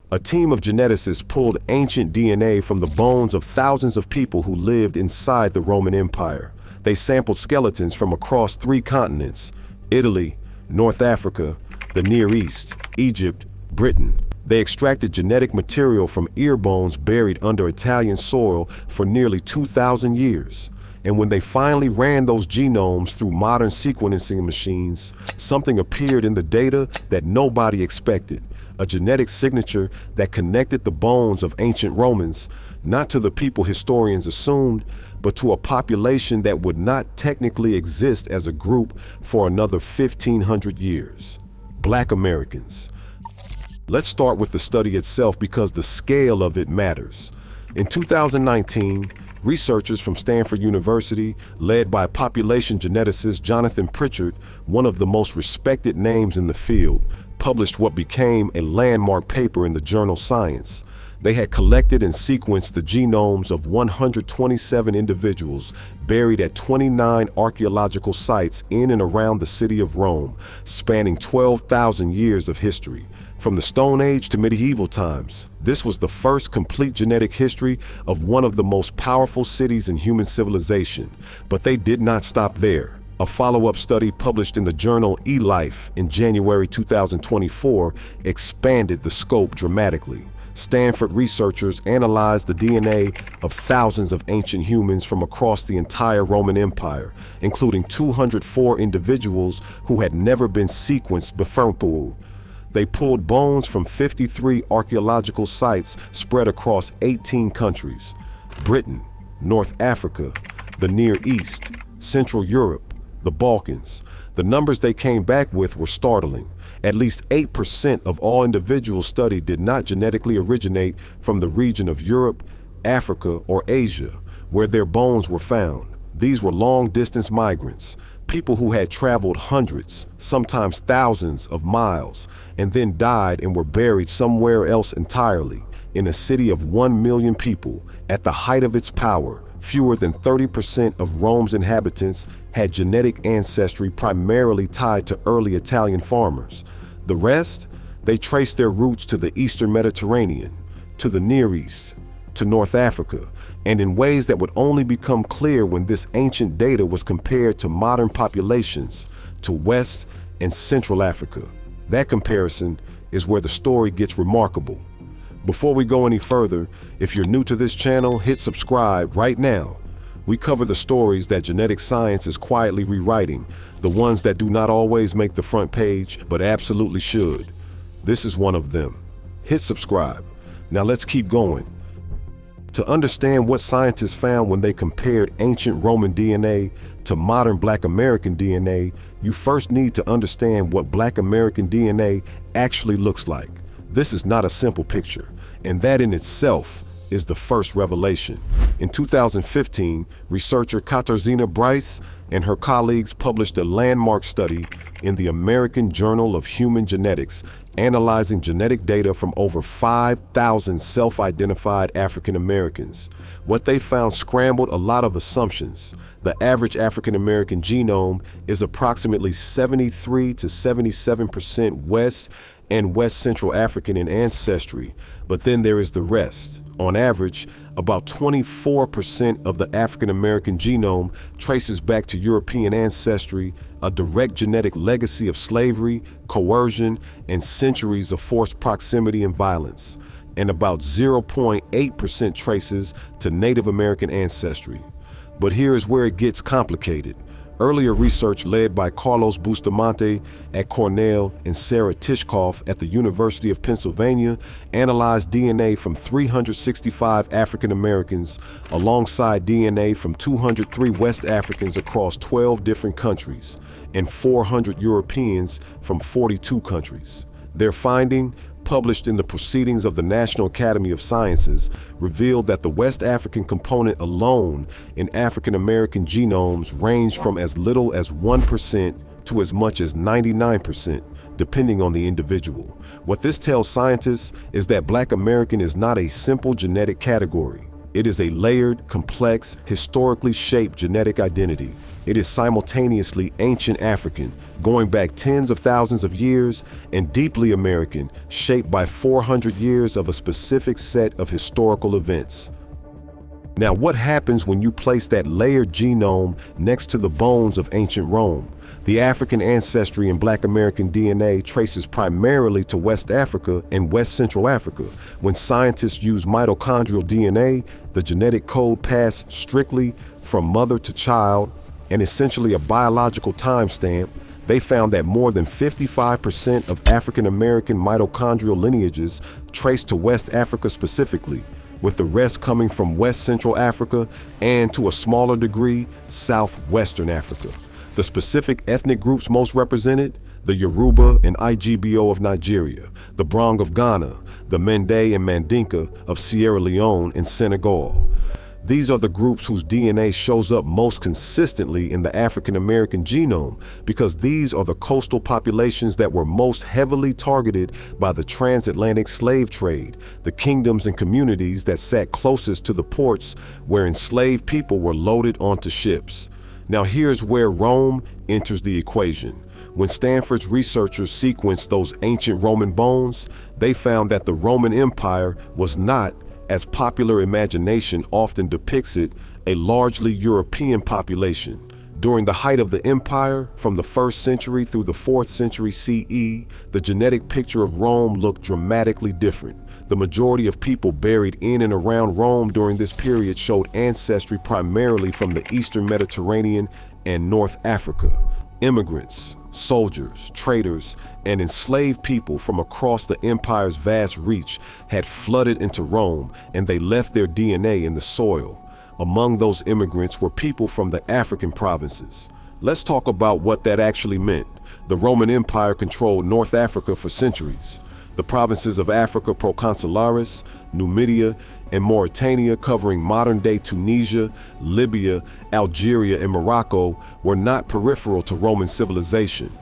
A team of geneticists pulled ancient DNA from the bones of thousands of people who lived inside the Roman Empire. They sampled skeletons from across 3 continents: Italy, North Africa, the Near East, Egypt, Britain. They extracted genetic material from ear bones buried under Italian soil for nearly 2,000 years. And when they finally ran those genomes through modern sequencing machines, something appeared in the data that nobody expected. A genetic signature that connected the bones of ancient Romans, not to the people historians assumed, but to a population that would not technically exist as a group for another 1,500 years. Black Americans. Let's start with the study itself because the scale of it matters. In 2019, researchers from Stanford University, led by population geneticist Jonathan Pritchard, one of the most respected names in the field, published what became a landmark paper in the journal Science. They had collected and sequenced the genomes of 127 individuals buried at 29 archaeological sites in and around the city of Rome, spanning 12,000 years of history. From the Stone Age to medieval times, this was the first complete genetic history of one of the most powerful cities in human civilization. But they did not stop there. A follow-up study published in the journal eLife in January 2024 expanded the scope dramatically. Stanford researchers analyzed the DNA of thousands of ancient humans from across the entire Roman Empire, including 204 individuals who had never been sequenced before. They pulled bones from 53 archaeological sites spread across 18 countries: Britain, North Africa, the Near East, Central Europe, the Balkans. The numbers they came back with were startling. At least 8% of all individuals studied did not genetically originate from the region of Europe, Africa, or Asia, where their bones were found. These were long-distance migrants, people who had traveled hundreds, sometimes thousands of miles, and then died and were buried somewhere else entirely. In a city of 1 million people, at the height of its power, fewer than 30% of Rome's inhabitants had genetic ancestry primarily tied to early Italian farmers. The rest, they traced their roots to the Eastern Mediterranean, to the Near East, to North Africa, and in ways that would only become clear when this ancient data was compared to modern populations, to West and Central Africa. That comparison is where the story gets remarkable. Before we go any further, if you're new to this channel, hit subscribe right now. We cover the stories that genetic science is quietly rewriting, the ones that do not always make the front page, but absolutely should. This is one of them. Hit subscribe. Now let's keep going. To understand what scientists found when they compared ancient Roman DNA to modern Black American DNA, you first need to understand what Black American DNA actually looks like. This is not a simple picture, and that in itself is the first revelation. In 2015, researcher Katarzyna Bryce and her colleagues published a landmark study in the American Journal of Human Genetics, analyzing genetic data from over 5,000 self-identified African Americans. What they found scrambled a lot of assumptions. The average African American genome is approximately 73 to 77% West and West Central African in ancestry, but then there is the rest. On average, about 24% of the African American genome traces back to European ancestry, a direct genetic legacy of slavery, coercion, and centuries of forced proximity and violence, and about 0.8% traces to Native American ancestry. But here is where it gets complicated. Earlier research led by Carlos Bustamante at Cornell and Sarah Tishkoff at the University of Pennsylvania analyzed DNA from 365 African Americans alongside DNA from 203 West Africans across 12 different countries and 400 Europeans from 42 countries. Their finding, published in the Proceedings of the National Academy of Sciences, revealed that the West African component alone in African American genomes ranged from as little as 1% to as much as 99%, depending on the individual. What this tells scientists is that Black American is not a simple genetic category. It is a layered, complex, historically shaped genetic identity. It is simultaneously ancient African, going back tens of thousands of years, and deeply American, shaped by 400 years of a specific set of historical events. Now, what happens when you place that layered genome next to the bones of ancient Rome? The African ancestry in Black American DNA traces primarily to West Africa and West Central Africa. When scientists use mitochondrial DNA, the genetic code passed strictly from mother to child, and essentially a biological timestamp, they found that more than 55% of African American mitochondrial lineages traced to West Africa specifically, with the rest coming from West Central Africa and, to a smaller degree, Southwestern Africa. The specific ethnic groups most represented: the Yoruba and Igbo of Nigeria, the Brong of Ghana, the Mende and Mandinka of Sierra Leone and Senegal. These are the groups whose DNA shows up most consistently in the African American genome because these are the coastal populations that were most heavily targeted by the transatlantic slave trade, the kingdoms and communities that sat closest to the ports where enslaved people were loaded onto ships. Now here's where Rome enters the equation. When Stanford's researchers sequenced those ancient Roman bones, they found that the Roman Empire was not, as popular imagination often depicts it, a largely European population. During the height of the empire, from the 1st century through the 4th century CE, the genetic picture of Rome looked dramatically different. The majority of people buried in and around Rome during this period showed ancestry primarily from the Eastern Mediterranean and North Africa. Immigrants, soldiers, traders, and enslaved people from across the empire's vast reach had flooded into Rome, and they left their DNA in the soil. Among those immigrants were people from the African provinces. Let's talk about what that actually meant. The Roman Empire controlled North Africa for centuries. The provinces of Africa Proconsularis, Numidia, and Mauritania, covering modern-day Tunisia, Libya, Algeria, and Morocco, were not peripheral to Roman civilization.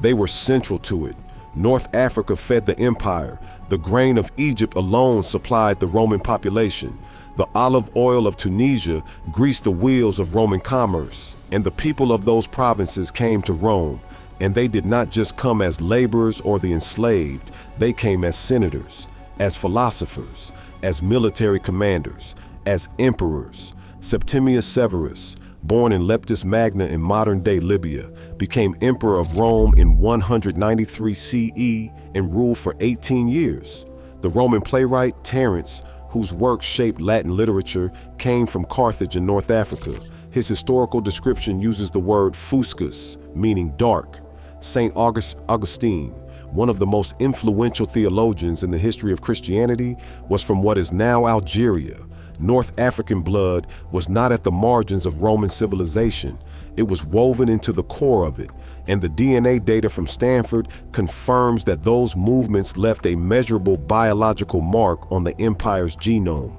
They were central to it. North Africa fed the empire. The grain of Egypt alone supplied the Roman population. The olive oil of Tunisia greased the wheels of Roman commerce. And the people of those provinces came to Rome. And they did not just come as laborers or the enslaved. They came as senators, as philosophers, as military commanders, as emperors. Septimius Severus, born in Leptis Magna in modern-day Libya, became emperor of Rome in 193 CE and ruled for 18 years. The Roman playwright Terence, whose work shaped Latin literature, came from Carthage in North Africa. His historical description uses the word fuscus, meaning dark. St. Augustine, one of the most influential theologians in the history of Christianity, was from what is now Algeria. North African blood was not at the margins of Roman civilization. It was woven into the core of it, and the DNA data from Stanford confirms that those movements left a measurable biological mark on the empire's genome.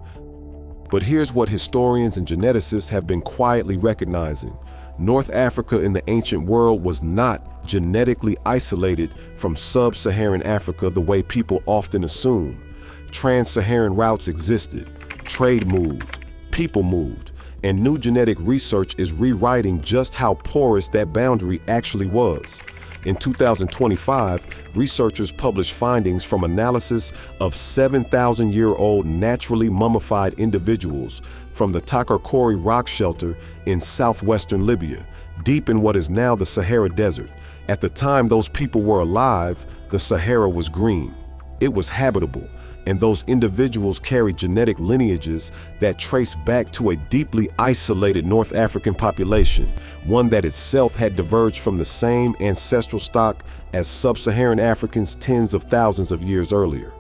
But here's what historians and geneticists have been quietly recognizing. North Africa in the ancient world was not genetically isolated from sub-Saharan Africa the way people often assume. Trans-Saharan routes existed, trade moved, people moved, and new genetic research is rewriting just how porous that boundary actually was. In 2025, researchers published findings from analysis of 7,000-year-old naturally mummified individuals from the Takarkori rock shelter in southwestern Libya, deep in what is now the Sahara Desert. At the time those people were alive, the Sahara was green. It was habitable, and those individuals carried genetic lineages that trace back to a deeply isolated North African population, one that itself had diverged from the same ancestral stock as sub-Saharan Africans tens of thousands of years earlier.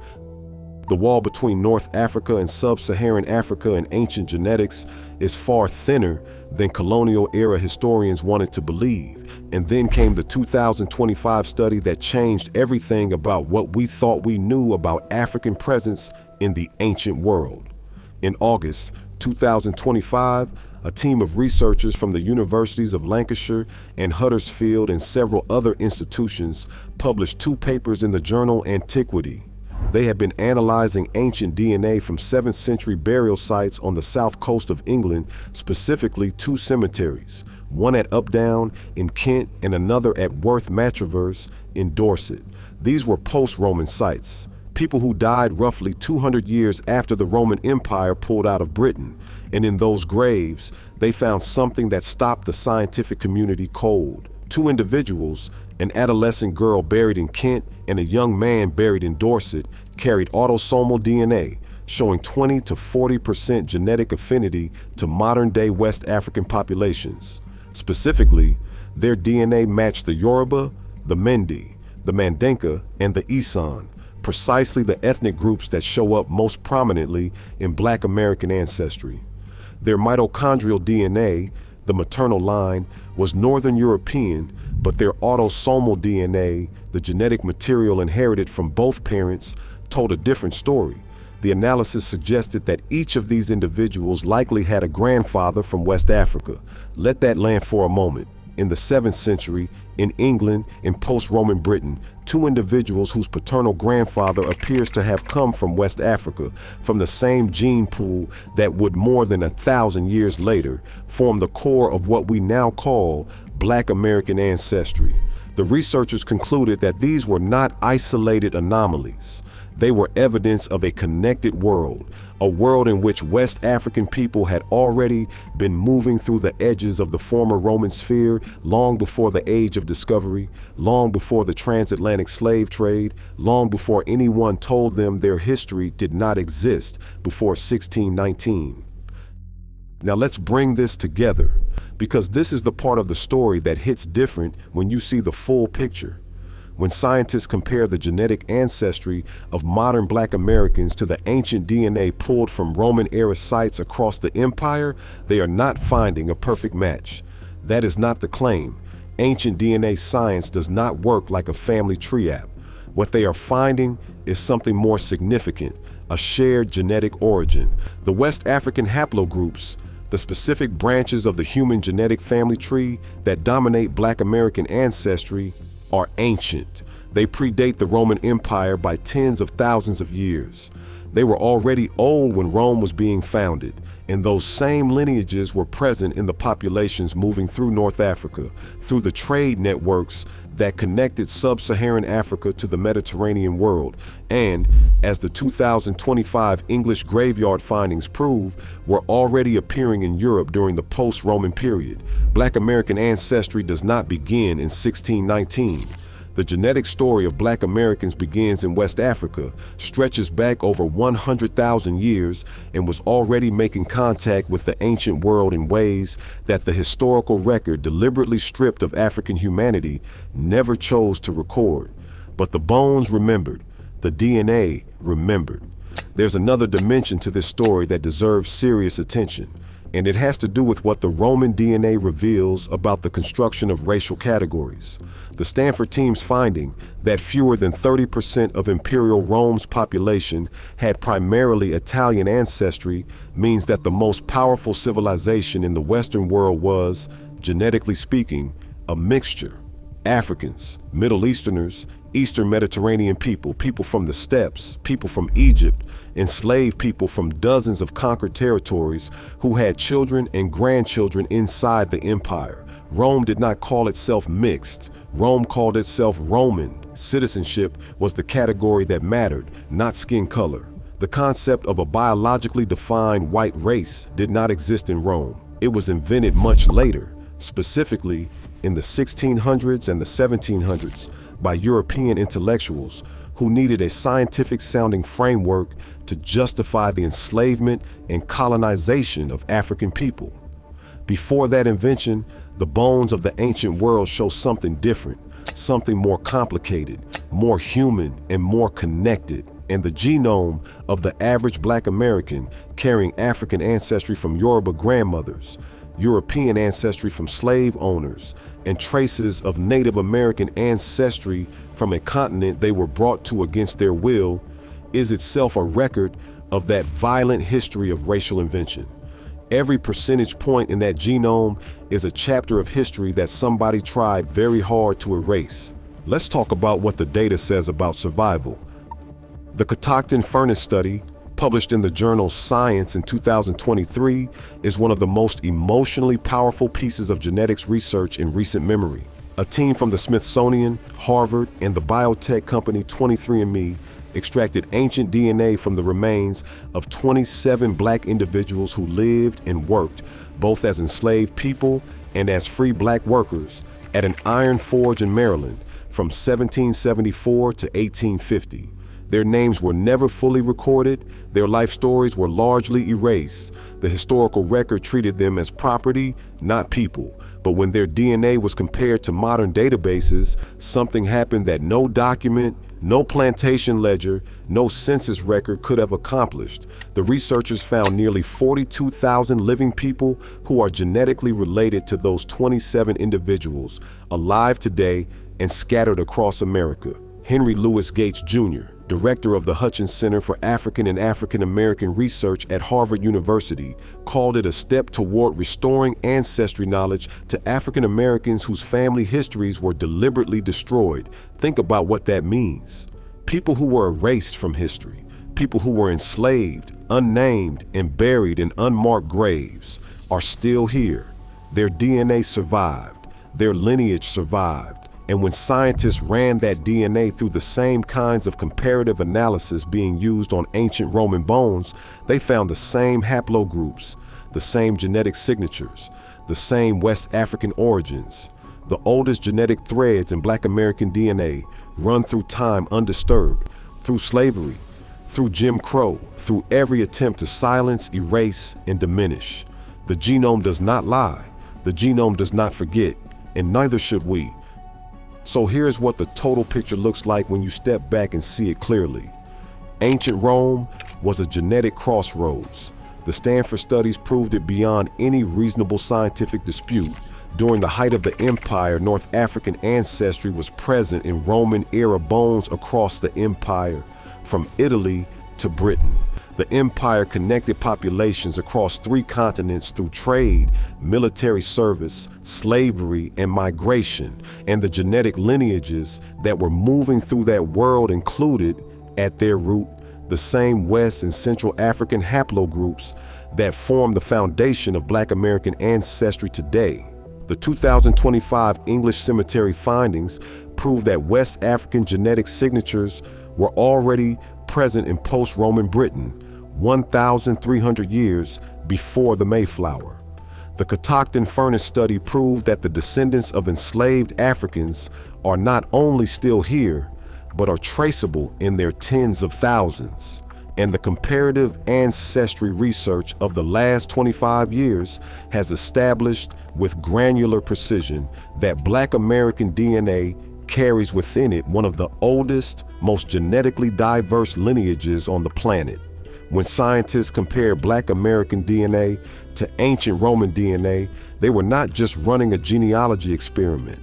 The wall between North Africa and sub-Saharan Africa in ancient genetics is far thinner than colonial-era historians wanted to believe. And then came the 2025 study that changed everything about what we thought we knew about African presence in the ancient world. In August 2025, a team of researchers from the universities of Lancashire and Huddersfield and several other institutions published 2 papers in the journal Antiquity. They had been analyzing ancient DNA from 7th century burial sites on the south coast of England, specifically 2 cemeteries, one at Updown in Kent and another at Worth Matravers in Dorset. These were post-Roman sites, people who died roughly 200 years after the Roman Empire pulled out of Britain. And in those graves, they found something that stopped the scientific community cold. 2 individuals, an adolescent girl buried in Kent and a young man buried in Dorset, carried autosomal DNA, showing 20 to 40% genetic affinity to modern-day West African populations. Specifically, their DNA matched the Yoruba, the Mendi, the Mandinka, and the Isan, precisely the ethnic groups that show up most prominently in Black American ancestry. Their mitochondrial DNA, the maternal line, was Northern European, but their autosomal DNA, the genetic material inherited from both parents, told a different story. The analysis suggested that each of these individuals likely had a grandfather from West Africa. Let that land for a moment. In the 7th century, in England and post-Roman Britain, 2 individuals whose paternal grandfather appears to have come from West Africa, from the same gene pool that would more than 1,000 years later form the core of what we now call Black American ancestry. The researchers concluded that these were not isolated anomalies. They were evidence of a connected world, a world in which West African people had already been moving through the edges of the former Roman sphere long before the Age of Discovery, long before the transatlantic slave trade, long before anyone told them their history did not exist before 1619. Now let's bring this together, because this is the part of the story that hits different when you see the full picture. When scientists compare the genetic ancestry of modern Black Americans to the ancient DNA pulled from Roman-era sites across the empire, they are not finding a perfect match. That is not the claim. Ancient DNA science does not work like a family tree app. What they are finding is something more significant, a shared genetic origin. The West African haplogroups, the specific branches of the human genetic family tree that dominate Black American ancestry, are ancient. They predate the Roman Empire by tens of thousands of years. They were already old when Rome was being founded, and those same lineages were present in the populations moving through North Africa, through the trade networks that connected sub-Saharan Africa to the Mediterranean world, and, as the 2025 English graveyard findings prove, were already appearing in Europe during the post-Roman period. Black American ancestry does not begin in 1619. The genetic story of Black Americans begins in West Africa, stretches back over 100,000 years, and was already making contact with the ancient world in ways that the historical record, deliberately stripped of African humanity, never chose to record. But the bones remembered, the DNA remembered. There's another dimension to this story that deserves serious attention, and it has to do with what the Roman DNA reveals about the construction of racial categories. The Stanford team's finding that fewer than 30% of Imperial Rome's population had primarily Italian ancestry means that the most powerful civilization in the Western world was, genetically speaking, a mixture. Africans, Middle Easterners, Eastern Mediterranean people, people from the steppes, people from Egypt, enslaved people from dozens of conquered territories who had children and grandchildren inside the empire. Rome did not call itself mixed. Rome called itself Roman. Citizenship was the category that mattered, not skin color. The concept of a biologically defined white race did not exist in Rome. It was invented much later, specifically in the 1600s and the 1700s, by European intellectuals who needed a scientific-sounding framework to justify the enslavement and colonization of African people. Before that invention, the bones of the ancient world show something different, something more complicated, more human, and more connected. And the genome of the average Black American, carrying African ancestry from Yoruba grandmothers, European ancestry from slave owners, and traces of Native American ancestry from a continent they were brought to against their will, is itself a record of that violent history of racial invention. Every percentage point in that genome is a chapter of history that somebody tried very hard to erase. Let's talk about what the data says about survival. The Catoctin Furnace study, published in the journal Science in 2023, is one of the most emotionally powerful pieces of genetics research in recent memory. A team from the Smithsonian, Harvard, and the biotech company 23andMe extracted ancient DNA from the remains of 27 black individuals who lived and worked both as enslaved people and as free black workers at an iron forge in Maryland from 1774 to 1850. Their names were never fully recorded, their life stories were largely erased. The historical record treated them as property, not people. But when their DNA was compared to modern databases, something happened that no document, no plantation ledger, no census record could have accomplished. The researchers found nearly 42,000 living people who are genetically related to those 27 individuals, alive today and scattered across America. Henry Louis Gates Jr., director of the Hutchins Center for African and African American Research at Harvard University, called it a step toward restoring ancestry knowledge to African Americans whose family histories were deliberately destroyed. Think about what that means. People who were erased from history, people who were enslaved, unnamed, and buried in unmarked graves, are still here. Their DNA survived, their lineage survived. And when scientists ran that DNA through the same kinds of comparative analysis being used on ancient Roman bones, they found the same haplogroups, the same genetic signatures, the same West African origins. The oldest genetic threads in Black American DNA run through time undisturbed, through slavery, through Jim Crow, through every attempt to silence, erase, and diminish. The genome does not lie, the genome does not forget, and neither should we. So here's what the total picture looks like when you step back and see it clearly. Ancient Rome was a genetic crossroads. The Stanford studies proved it beyond any reasonable scientific dispute. During the height of the empire, North African ancestry was present in Roman-era bones across the empire, from Italy to Britain. The empire connected populations across 3 continents through trade, military service, slavery, and migration, and the genetic lineages that were moving through that world included, at their root, the same West and Central African haplogroups that form the foundation of Black American ancestry today. The 2025 English Cemetery findings prove that West African genetic signatures were already present in post-Roman Britain, 1,300 years before the Mayflower. The Catoctin Furnace study proved that the descendants of enslaved Africans are not only still here, but are traceable in their tens of thousands. And the comparative ancestry research of the last 25 years has established with granular precision that Black American DNA carries within it one of the oldest, most genetically diverse lineages on the planet. When scientists compared Black American DNA to ancient Roman DNA, they were not just running a genealogy experiment.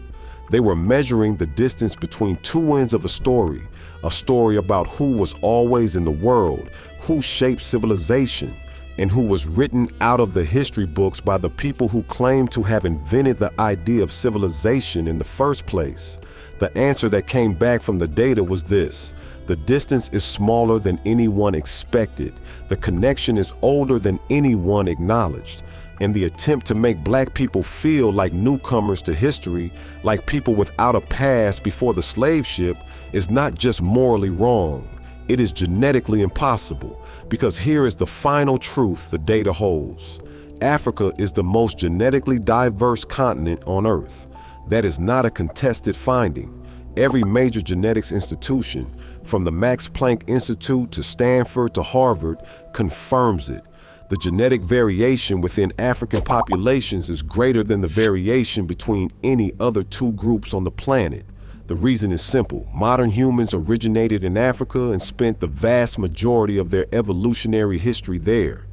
They were measuring the distance between 2 ends of a story about who was always in the world, who shaped civilization, and who was written out of the history books by the people who claimed to have invented the idea of civilization in the first place. The answer that came back from the data was this: the distance is smaller than anyone expected. The connection is older than anyone acknowledged. And the attempt to make Black people feel like newcomers to history, like people without a past before the slave ship, is not just morally wrong. It is genetically impossible, because here is the final truth the data holds. Africa is the most genetically diverse continent on Earth. That is not a contested finding. Every major genetics institution, from the Max Planck Institute to Stanford to Harvard, confirms it. The genetic variation within African populations is greater than the variation between any other 2 groups on the planet. The reason is simple. Modern humans originated in Africa and spent the vast majority of their evolutionary history there.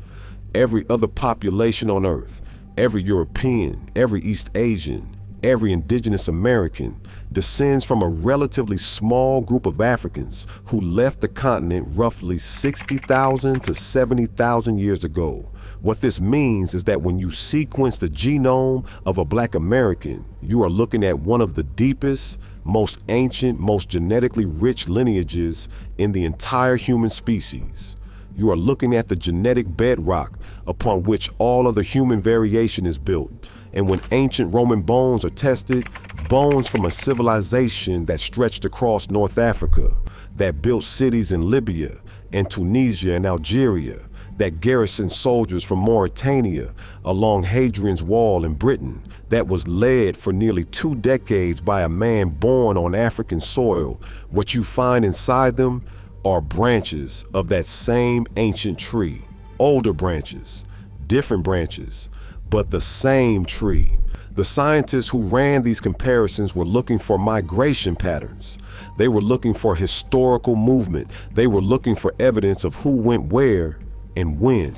Every other population on Earth, every European, every East Asian, every indigenous American, descends from a relatively small group of Africans who left the continent roughly 60,000 to 70,000 years ago. What this means is that when you sequence the genome of a Black American, you are looking at one of the deepest, most ancient, most genetically rich lineages in the entire human species. You are looking at the genetic bedrock upon which all of the human variation is built. And when ancient Roman bones are tested, bones from a civilization that stretched across North Africa, that built cities in Libya and Tunisia and Algeria, that garrisoned soldiers from Mauritania along Hadrian's Wall in Britain, that was led for nearly 2 decades by a man born on African soil, what you find inside them are branches of that same ancient tree. Older branches, different branches, but the same tree. The scientists who ran these comparisons were looking for migration patterns. They were looking for historical movement. They were looking for evidence of who went where and when.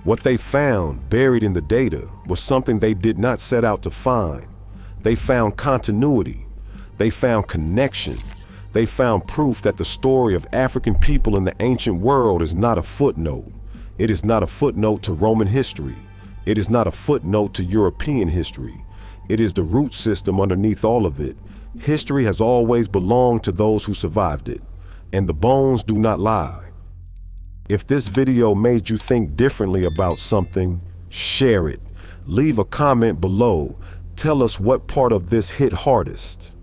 What they found buried in the data was something they did not set out to find. They found continuity. They found connection. They found proof that the story of African people in the ancient world is not a footnote. It is not a footnote to Roman history. It is not a footnote to European history. It is the root system underneath all of it. History has always belonged to those who survived it, and the bones do not lie. If this video made you think differently about something, share it. Leave a comment below. Tell us what part of this hit hardest.